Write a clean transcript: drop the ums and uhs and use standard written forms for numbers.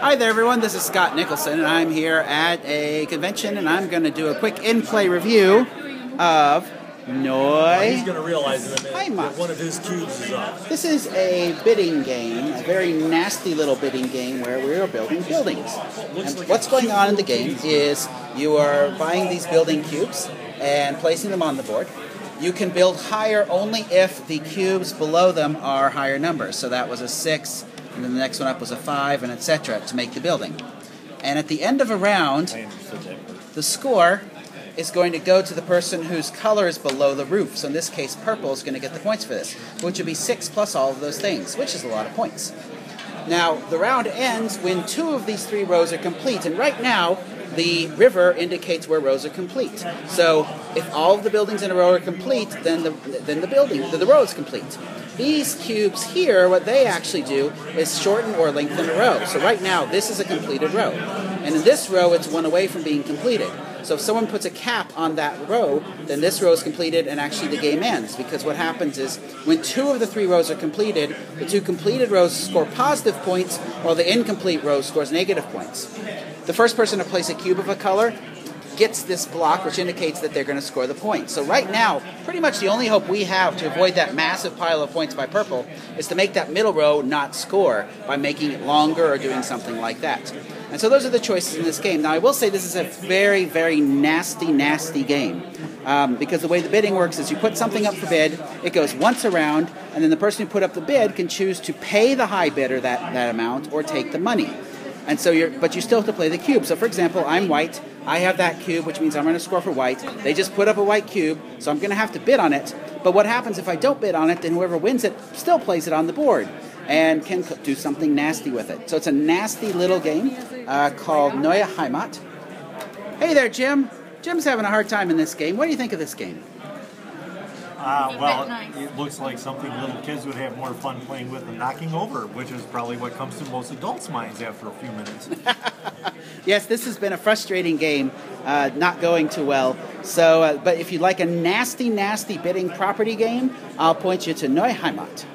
Hi there everyone, this is Scott Nicholson and I'm here at a convention and I'm going to do a quick in-play review of Neue He's going to realize in a minute Heimat. that one of his cubes is up. This is a bidding game, a very nasty little bidding game where we are building buildings. And what's going on in the game is you are buying these building cubes and placing them on the board. You can build higher only if the cubes below them are higher numbers. So that was a 6, and then the next one up was a 5, and etc. to make the building. And at the end of a round, the score is going to go to the person whose color is below the roof. So in this case, purple is going to get the points for this, which would be 6 plus all of those things, which is a lot of points. Now, the round ends when 2 of these 3 rows are complete, and right now, the river indicates where rows are complete. So if all of the buildings in a row are complete, then the row is complete. These cubes here, what they actually do is shorten or lengthen a row. So right now, this is a completed row. And in this row, it's 1 away from being completed. So if someone puts a cap on that row, then this row is completed and actually the game ends. Because what happens is when 2 of the 3 rows are completed, the 2 completed rows score positive points while the incomplete row scores negative points. The first person to place a cube of a color gets this block, which indicates that they're going to score the points. So right now, pretty much the only hope we have to avoid that massive pile of points by purple is to make that middle row not score by making it longer or doing something like that. And so those are the choices in this game. Now I will say this is a very, very nasty game. Because the way the bidding works is you put something up for bid, it goes once around, and then the person who put up the bid can choose to pay the high bidder that amount or take the money. And so but you still have to play the cube. So for example, I'm white. I have that cube, which means I'm going to score for white. They just put up a white cube, so I'm going to have to bid on it. But what happens if I don't bid on it, then whoever wins it still plays it on the board and can do something nasty with it. So it's a nasty little game called Neue Heimat. Hey there, Jim. Jim's having a hard time in this game. What do you think of this game? Well, it looks like something little kids would have more fun playing with than knocking over, which is probably what comes to most adults' minds after a few minutes. Yes, this has been a frustrating game, not going too well. So, but if you'd like a nasty bidding property game, I'll point you to Neue Heimat.